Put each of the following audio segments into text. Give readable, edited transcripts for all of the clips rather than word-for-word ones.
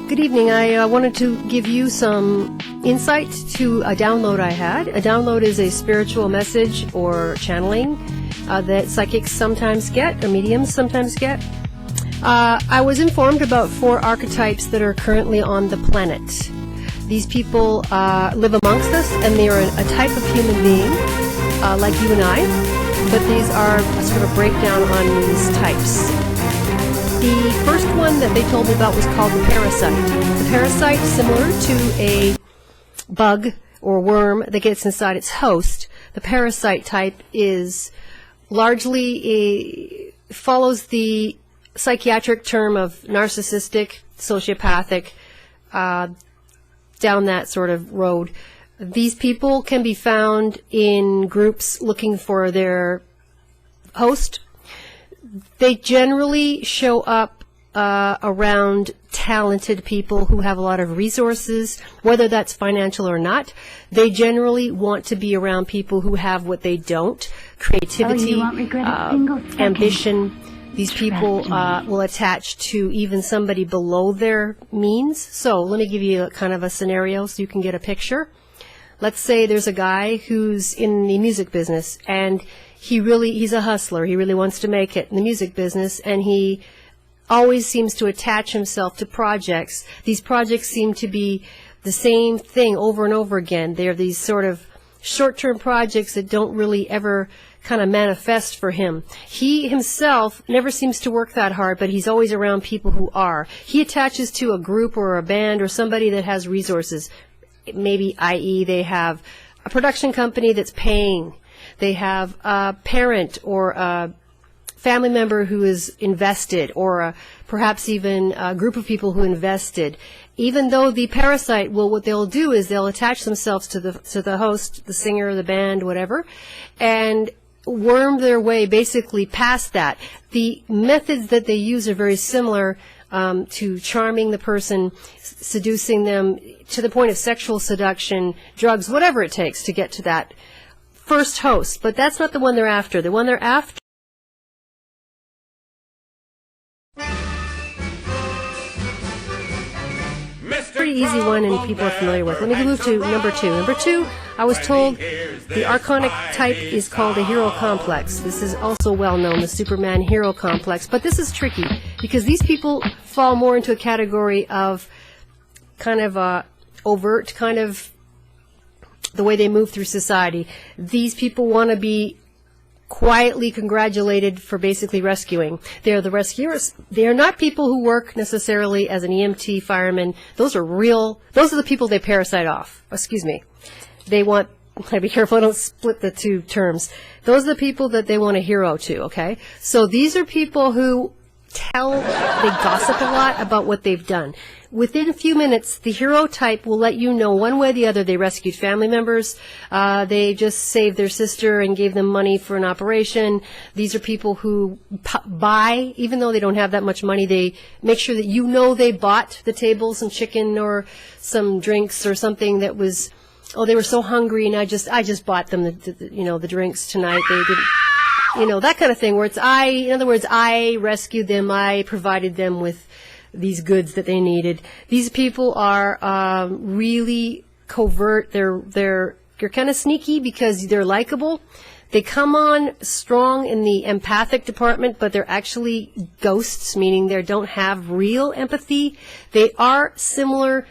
Good evening. I wanted to give you some insight to a download I had. A download is a spiritual message or channeling that psychics sometimes get, or mediums sometimes get. I was informed about 4 archetypes that are currently on the planet. These people live amongst us, and they are a type of human being, like you and I, but these are a sort of breakdown on these types. The first one that they told me about was called the parasite. The parasite, similar to a bug or worm that gets inside its host, the parasite type is largely follows the psychiatric term of narcissistic, sociopathic, down that sort of road. These people can be found in groups looking for their host. They generally show up around talented people who have a lot of resources, whether that's financial or not. They generally want to be around people who have what they don't, creativity, ambition. These people will attach to even somebody below their means. So let me give you a kind of a scenario so you can get a picture. Let's say there's a guy who's in the music business, and he's a hustler. He really wants to make it in the music business, and he always seems to attach himself to projects. These projects seem to be the same thing over and over again. They're these sort of short-term projects that don't really ever kind of manifest for him. He himself never seems to work that hard, but he's always around people who are. He attaches to a group or a band or somebody that has resources. Maybe, i.e., they have a production company that's paying. They have a parent or a family member who is invested, or perhaps even a group of people who invested. Even though the parasite what they'll do is they'll attach themselves to the host, the singer, the band, whatever, and worm their way basically past that. The methods that they use are very similar to charming the person, seducing them to the point of sexual seduction, drugs, whatever it takes to get to that first host. But that's not the one they're after. The one they're after pretty easy one, and people are familiar with. Let me move to number 2. Number 2, I was told the archonic type is called a hero complex. This is also well known, the Superman hero complex. But this is tricky because these people fall more into a category of kind of overt, kind of the way they move through society. These people want to be quietly congratulated for basically rescuing. They're the rescuers. They are not people who work necessarily as an EMT, fireman. Those are the people they parasite off. Excuse me. They want, I be careful I don't split the two terms. Those are the people that they want a hero to, okay? So these are people who they gossip a lot about what they've done. Within a few minutes, the hero type will let you know one way or the other they rescued family members, they just saved their sister and gave them money for an operation. These are people who buy, even though they don't have that much money, they make sure that you know they bought the table some chicken or some drinks or something that was, they were so hungry and I just bought them the drinks tonight. They didn't, that kind of thing, where it's in other words, I rescued them, I provided them with these goods that they needed. These people are really covert. They're kind of sneaky because they're likable. They come on strong in the empathic department, but they're actually ghosts, meaning they don't have real empathy. They are similar.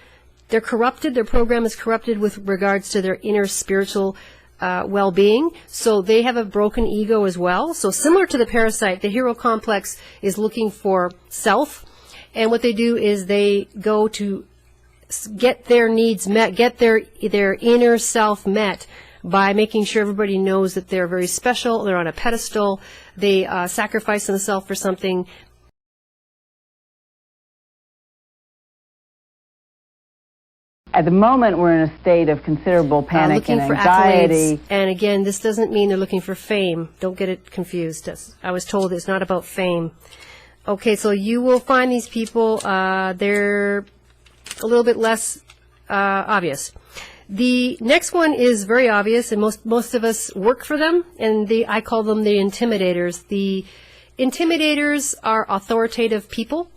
They're corrupted. Their program is corrupted with regards to their inner spiritual well-being. So they have a broken ego as well. So similar to the parasite, the hero complex is looking for self. And what they do is they go to get their needs met, get their inner self met by making sure everybody knows that they're very special, they're on a pedestal, they sacrifice themselves for something. At the moment, we're in a state of considerable panic and anxiety. And again, this doesn't mean they're looking for fame. Don't get it confused. I was told it's not about fame. Okay, so you will find these people, they're a little bit less obvious. The next one is very obvious, and most of us work for them, and I call them the Intimidators. The Intimidators are authoritative people.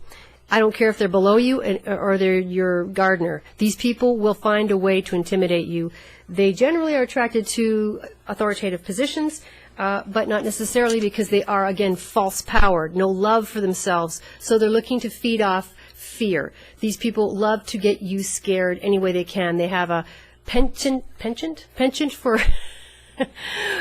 I don't care if they're below you or they're your gardener. These people will find a way to intimidate you. They generally are attracted to authoritative positions, but not necessarily because they are, again, false-powered, no love for themselves. So they're looking to feed off fear. These people love to get you scared any way they can. They have a penchant for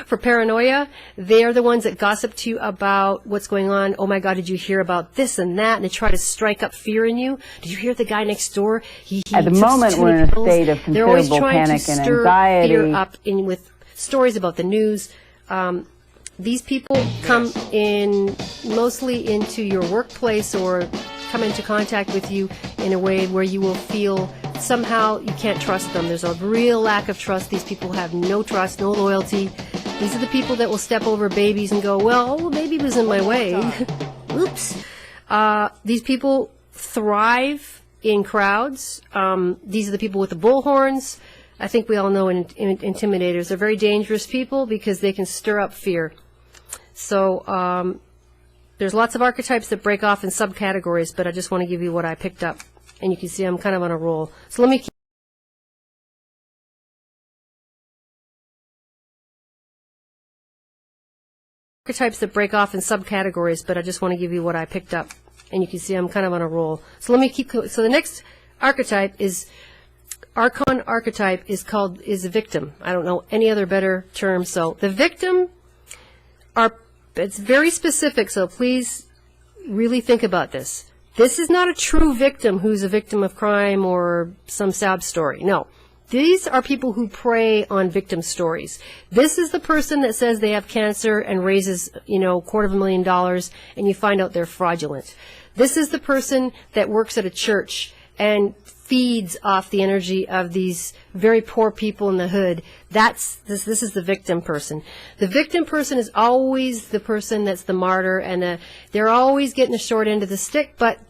for paranoia. They're the ones that gossip to you about what's going on. Oh my God, did you hear about this and that? And they try to strike up fear in you. Did you hear the guy next door? He At the moment, we're in a state of considerable panic and anxiety. Fear up with stories about the news. These people come in mostly into your workplace or come into contact with you in a way where you will feel somehow you can't trust them. There's a real lack of trust. These people have no trust, no loyalty. These are the people that will step over babies and go, well, baby was in my way. Oops. These people thrive in crowds. These are the people with the bullhorns. I think we all know intimidators. They're very dangerous people because they can stir up fear. So there's lots of archetypes that break off in subcategories, but I just want to give you what I picked up. And you can see I'm kind of on a roll. So let me keep archetypes that break off in subcategories, but I just want to give you what I picked up. And you can see I'm kind of on a roll. So let me keep. So the next archetype is Archon archetype is a victim. I don't know any other better term. So the victim it's very specific. So please really think about this. This is not a true victim who's a victim of crime or some sad story. No. These are people who prey on victim stories. This is the person that says they have cancer and raises, $250,000 and you find out they're fraudulent. This is the person that works at a church and feeds off the energy of these very poor people in the hood. This is the victim person. The victim person is always the person that's the martyr, and they're always getting the short end of the stick. But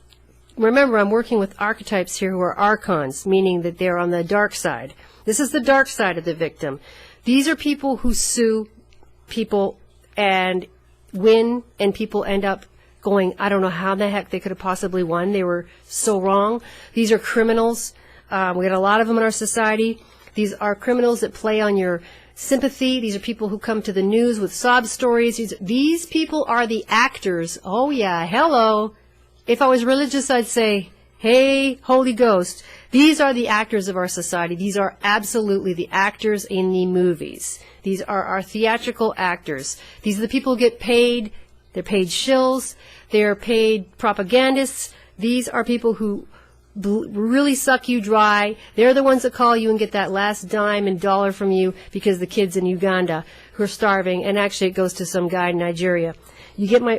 remember, I'm working with archetypes here who are archons, meaning that they're on the dark side. This is the dark side of the victim. These are people who sue people and win, and people end up going, I don't know how the heck they could have possibly won. They were so wrong. These are criminals. We got a lot of them in our society. These are criminals that play on your sympathy. These are people who come to the news with sob stories. These people are the actors. Oh yeah, hello. If I was religious, I'd say, hey, Holy Ghost. These are the actors of our society. These are absolutely the actors in the movies. These are our theatrical actors. These are the people who get paid. They're paid shills. They're paid propagandists. These are people who really suck you dry. They're the ones that call you and get that last dime and dollar from you because the kids in Uganda who are starving, and actually it goes to some guy in Nigeria.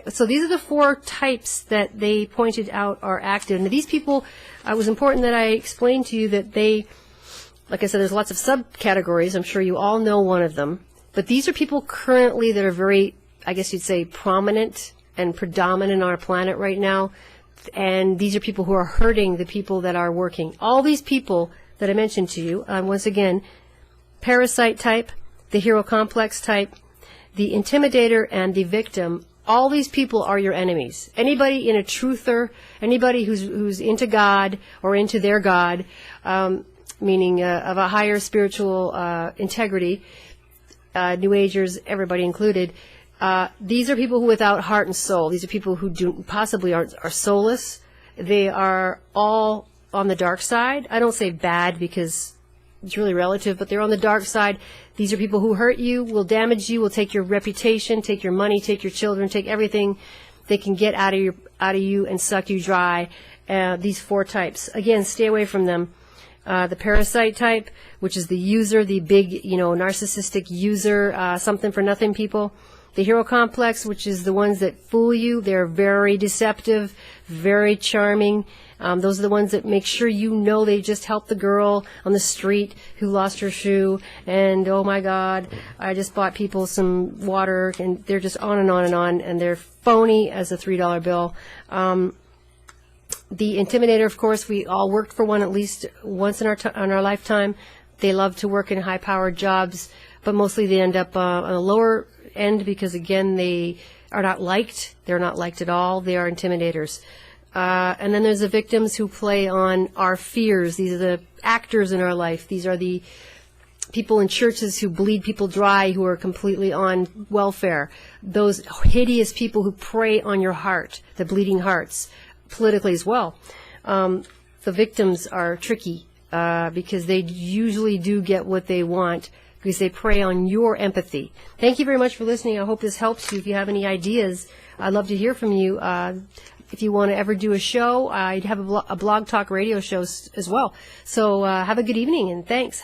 So these are the 4 types that they pointed out are active. And these people, it was important that I explained to you that they, like I said, there's lots of subcategories. I'm sure you all know one of them. But these are people currently that are very, I guess you'd say, prominent and predominant on our planet right now. And these are people who are hurting the people that are working. All these people that I mentioned to you, once again, parasite type, the hero complex type, the intimidator, and the victim, all these people are your enemies. Anybody in a truther, anybody who's into God or into their God, meaning of a higher spiritual integrity, New Agers, everybody included, these are people who without heart and soul. These are people who possibly are soulless. They are all on the dark side. I don't say bad because it's really relative, but they're on the dark side. These are people who hurt you, will damage you, will take your reputation, take your money, take your children, take everything they can get out of you and suck you dry. These 4 types. Again, stay away from them. The parasite type, which is the user, the big, narcissistic user, something for nothing people. The hero complex, which is the ones that fool you. They're very deceptive, very charming. Those are the ones that make sure they just helped the girl on the street who lost her shoe. And, oh, my God, I just bought people some water. And they're just on and on and on. And they're phony as a $3 bill. The intimidator, of course, we all worked for one at least once in our lifetime. They love to work in high-powered jobs, but mostly they end up on a lower end because, again, they are not liked. They're not liked at all. They are intimidators. And then there's the victims who play on our fears. These are the actors in our life. These are the people in churches who bleed people dry, who are completely on welfare. Those hideous people who prey on your heart, the bleeding hearts, politically as well. The victims are tricky because they usually do get what they want because they prey on your empathy. Thank you very much for listening. I hope this helps you. If you have any ideas, I'd love to hear from you. If you want to ever do a show, I'd have a blog talk radio show as well. So have a good evening, and thanks.